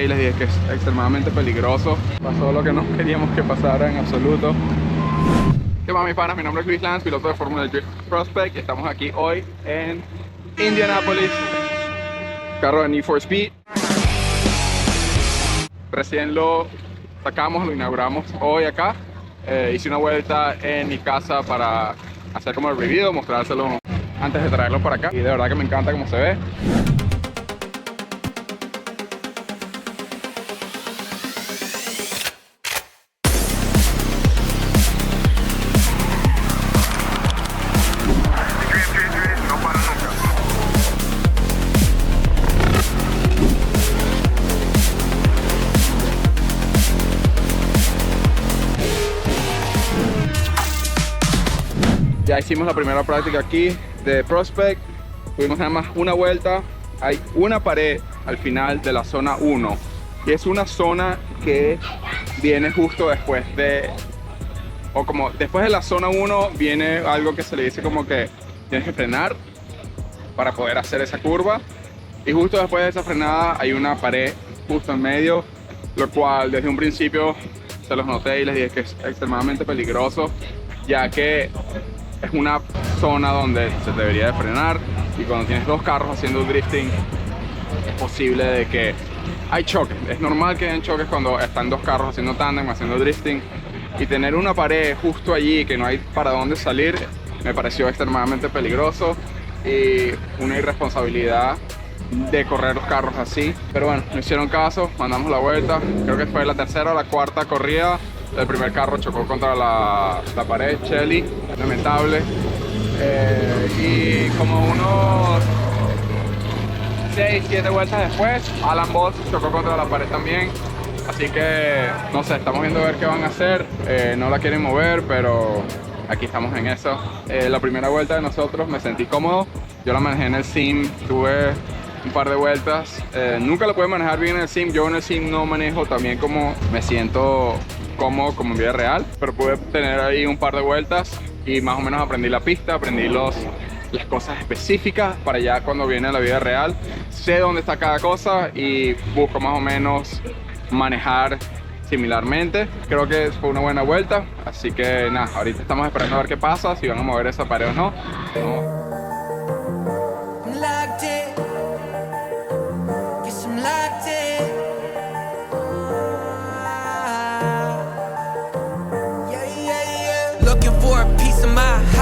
noté y les dije que es extremadamente peligroso. Pasó lo que no queríamos que pasara en absoluto. ¿Qué más, mis panas? Mi nombre es Luis Lance, piloto de Fórmula Drift Prospect. Estamos aquí hoy en Indianapolis, carro de Need for Speed. Recién lo sacamos, lo inauguramos hoy acá. Hice una vuelta en mi casa para hacer como el review, mostrárselo antes de traerlo para acá. Y de verdad que me encanta cómo se ve. Ya hicimos la primera práctica aquí de Prospect. Tuvimos nada más una vuelta. Hay una pared al final de la zona 1. Y es una zona que viene justo después de... O como después de la zona 1 viene algo que se le dice como que tienes que frenar para poder hacer esa curva. Y justo después de esa frenada hay una pared justo en medio. Lo cual desde un principio se los noté y les dije que es extremadamente peligroso, ya que es una zona donde se debería de frenar, y cuando tienes dos carros haciendo drifting es posible de que hay choques. Es normal que hayan choques cuando están dos carros haciendo tándem, haciendo drifting, y tener una pared justo allí que no hay para dónde salir me pareció extremadamente peligroso y una irresponsabilidad de correr los carros así. Pero bueno, no hicieron caso, mandamos la vuelta. Creo que fue la tercera o la cuarta corrida. El primer carro chocó contra la pared, Shelly, lamentable. Y como unos 6-7 vueltas después, Alan Boss chocó contra la pared también. Así que, no sé, estamos viendo a ver qué van a hacer. No la quieren mover, pero aquí estamos en eso. La primera vuelta de nosotros me sentí cómodo. Yo la manejé en el sim, tuve un par de vueltas. Nunca lo pude manejar bien en el sim. Yo en el sim no manejo también como me siento cómodo como en vida real, pero pude tener ahí un par de vueltas y más o menos aprendí la pista, aprendí las cosas específicas para ya cuando viene la vida real. Sé dónde está cada cosa y busco más o menos manejar similarmente. Creo que fue una buena vuelta, así que nada, ahorita estamos esperando a ver qué pasa, si van a mover esa pared o no.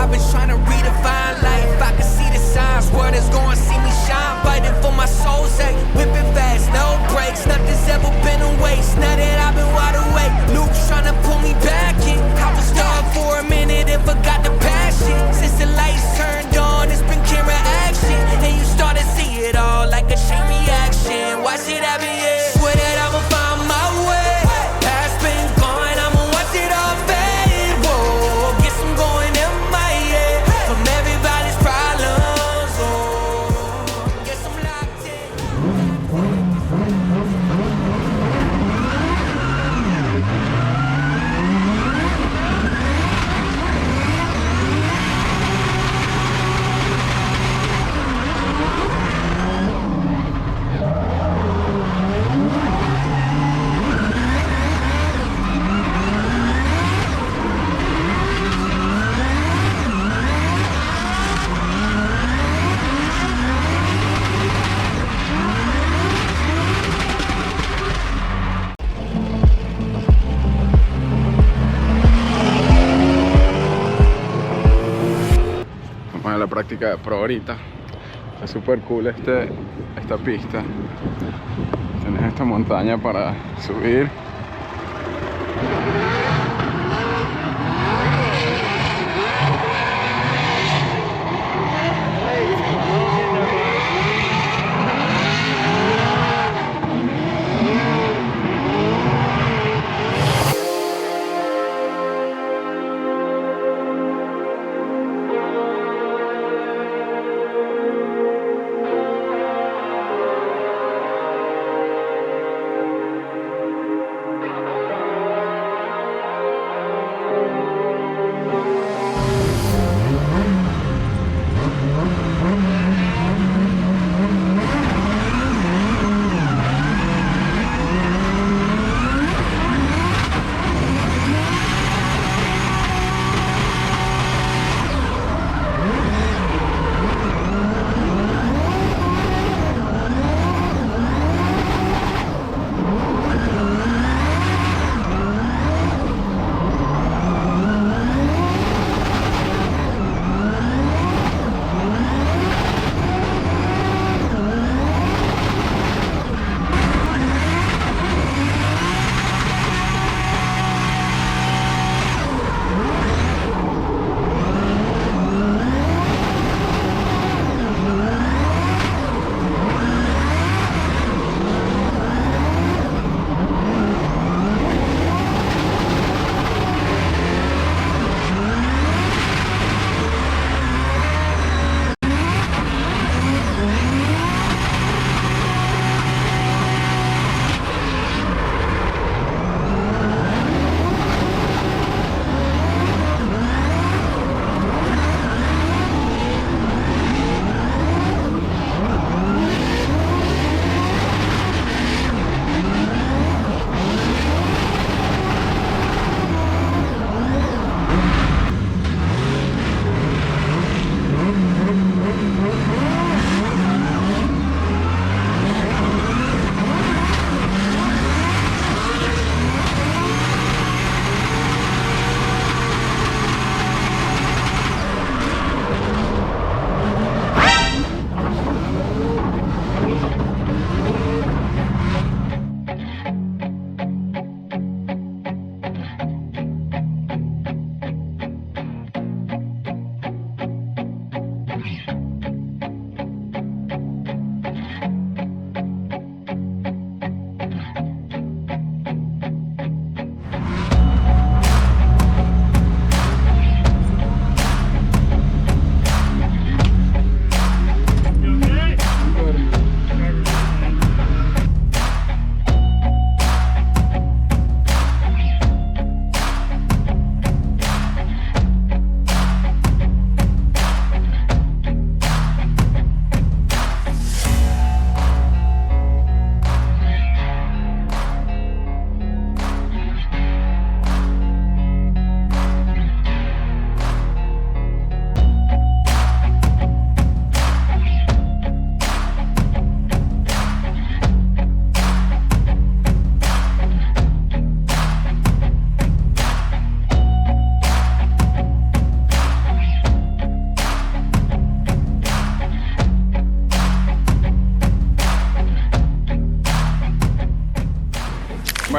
I've been trying to redefine life. I can see the signs, world is going to see me shine. Fighting for my soul's sake, whipping fast, no brakes. Nothing's ever been a waste. Now that I've been wide awake, Luke's trying to pull me back in. I was stuck for a minute and forgot the passion. Since the lights turned on, it's been camera action, and you start to see it all like a chain reaction. Watch it happen, yeah. Swear that I'ma find my way. Past been gone, I'ma watch it all fade. Whoa, guess I'm going in my head from everybody's problems. Oh, guess I'm locked in. Vamos a la práctica de pro ahorita. Está súper cool esta pista. Tienes esta montaña para subir.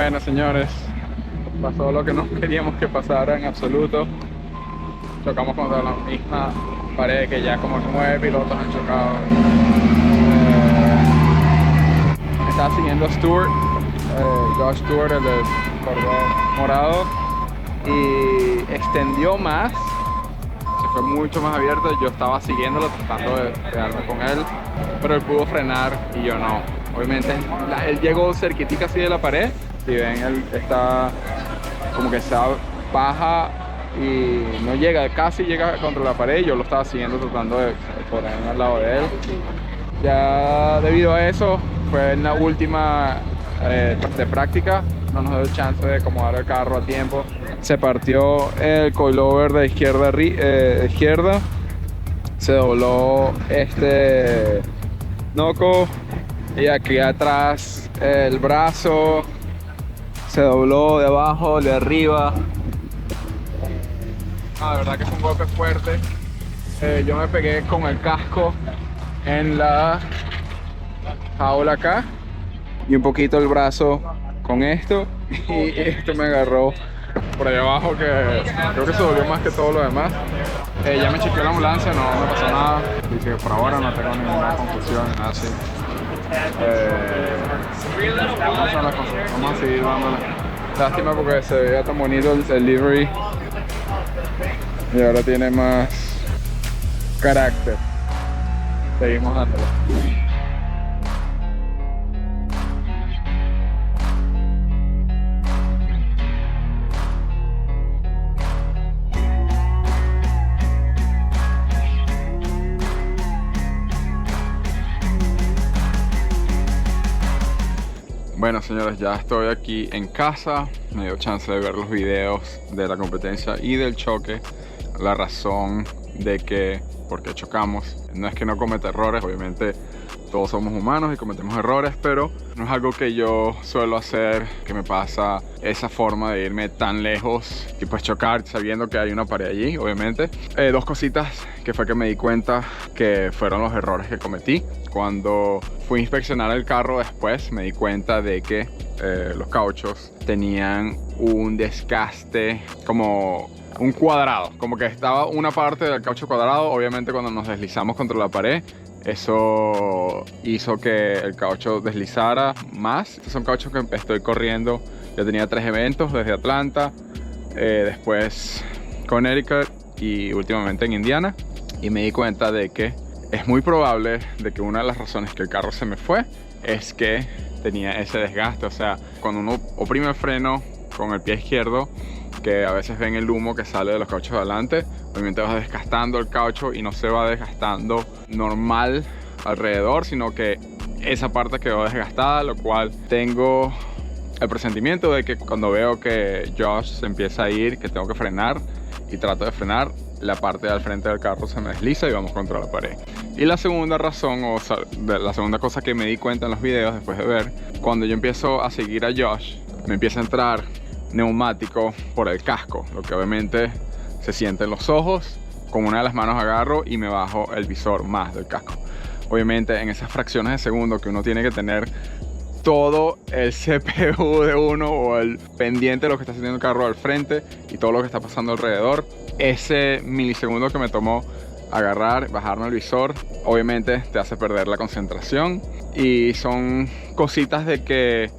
Bueno, señores, pasó lo que no queríamos que pasara en absoluto. Chocamos contra la misma pared que ya como 9 pilotos han chocado. Estaba siguiendo a Stewart, Josh Stewart, el del cordón morado, y extendió más, se fue mucho más abierto. Yo estaba siguiéndolo, tratando de quedarme con él, pero él pudo frenar y yo no. Obviamente él llegó cerquitica así de la pared. Si ven, él está como que se baja y no llega, casi llega contra la pared. Yo lo estaba siguiendo, tratando de ponerme al lado de él. Ya debido a eso, fue en la última de práctica, no nos dio chance de acomodar el carro a tiempo. Se partió el coilover de izquierda, se dobló este noco, y aquí atrás el brazo se dobló de abajo, de arriba. De verdad que fue un golpe fuerte. Yo me pegué con el casco en la jaula acá y un poquito el brazo con esto, y esto me agarró por ahí abajo, que creo que se dolió más que todo lo demás. Ya me chequeó la ambulancia, no me pasó nada. Dice que por ahora no tengo ninguna confusión, nada así. Vamos a seguir dándole. Lástima porque se veía tan bonito el livery y ahora tiene más carácter. Seguimos dándole. Bueno, señores, ya estoy aquí en casa. Me dio chance de ver los videos de la competencia y del choque. La razón de que por qué chocamos no es que no cometa errores, obviamente todos somos humanos y cometemos errores, pero no es algo que yo suelo hacer, que me pasa esa forma de irme tan lejos y pues chocar sabiendo que hay una pared allí, obviamente. Dos cositas que fue que me di cuenta que fueron los errores que cometí. Cuando fui a inspeccionar el carro después, me di cuenta de que los cauchos tenían un desgaste como un cuadrado, como que estaba una parte del caucho cuadrado. Obviamente cuando nos deslizamos contra la pared, eso hizo que el caucho deslizara más. Estos son cauchos que estoy corriendo. Ya tenía 3 eventos desde Atlanta, después Connecticut y últimamente en Indiana, y me di cuenta de que es muy probable de que una de las razones que el carro se me fue es que tenía ese desgaste. O sea, cuando uno oprime el freno con el pie izquierdo, que a veces ven el humo que sale de los cauchos de adelante, obviamente vas desgastando el caucho y no se va desgastando normal alrededor, sino que esa parte quedó desgastada, lo cual tengo el presentimiento de que cuando veo que Josh se empieza a ir, que tengo que frenar y trato de frenar, la parte del frente del carro se me desliza y vamos contra la pared. Y la segunda razón, o sea, la segunda cosa que me di cuenta en los videos después de ver, cuando yo empiezo a seguir a Josh, me empieza a entrar neumático por el casco, lo que obviamente se siente en los ojos. Con una de las manos agarro y me bajo el visor más del casco. Obviamente en esas fracciones de segundo que uno tiene que tener todo el CPU de uno o el pendiente de lo que está haciendo el carro al frente y todo lo que está pasando alrededor, ese milisegundo que me tomó agarrar, bajarme el visor, obviamente te hace perder la concentración. Y son cositas de que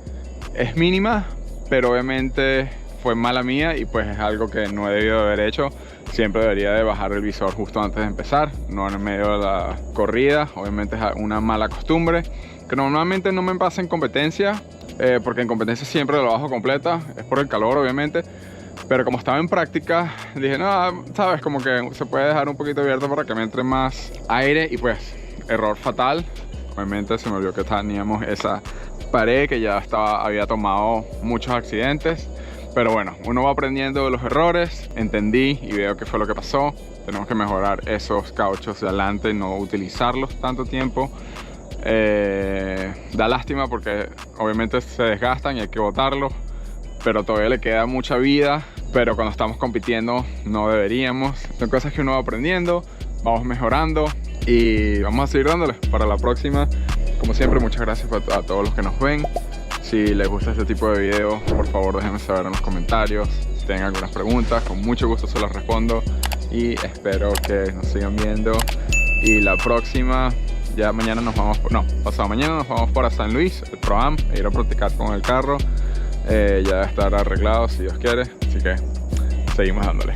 es mínima, pero obviamente fue mala mía y pues es algo que no he debido haber hecho. Siempre debería de bajar el visor justo antes de empezar, no en el medio de la corrida. Obviamente es una mala costumbre que normalmente no me pasa en competencia, porque en competencia siempre lo bajo completa, es por el calor obviamente. Pero como estaba en práctica, dije, no, sabes, como que se puede dejar un poquito abierto para que me entre más aire. Y pues, error fatal. Obviamente se me olvidó que teníamos esa pared que ya había tomado muchos accidentes. Pero bueno, uno va aprendiendo de los errores. Entendí y veo qué fue lo que pasó. Tenemos que mejorar esos cauchos de adelante, no utilizarlos tanto tiempo. Da lástima porque obviamente se desgastan y hay que botarlos, pero todavía le queda mucha vida. Pero cuando estamos compitiendo no deberíamos. Son cosas que uno va aprendiendo, vamos mejorando y vamos a seguir dándole para la próxima. Como siempre, muchas gracias a todos los que nos ven. Si les gusta este tipo de videos, por favor déjenme saber en los comentarios. Si tienen algunas preguntas, con mucho gusto se las respondo. Y espero que nos sigan viendo. Y la próxima, ya mañana nos vamos, pasado mañana nos vamos para San Luis, el Pro-Am, a ir a practicar con el carro. Ya debe estar arreglado si Dios quiere, así que seguimos dándole.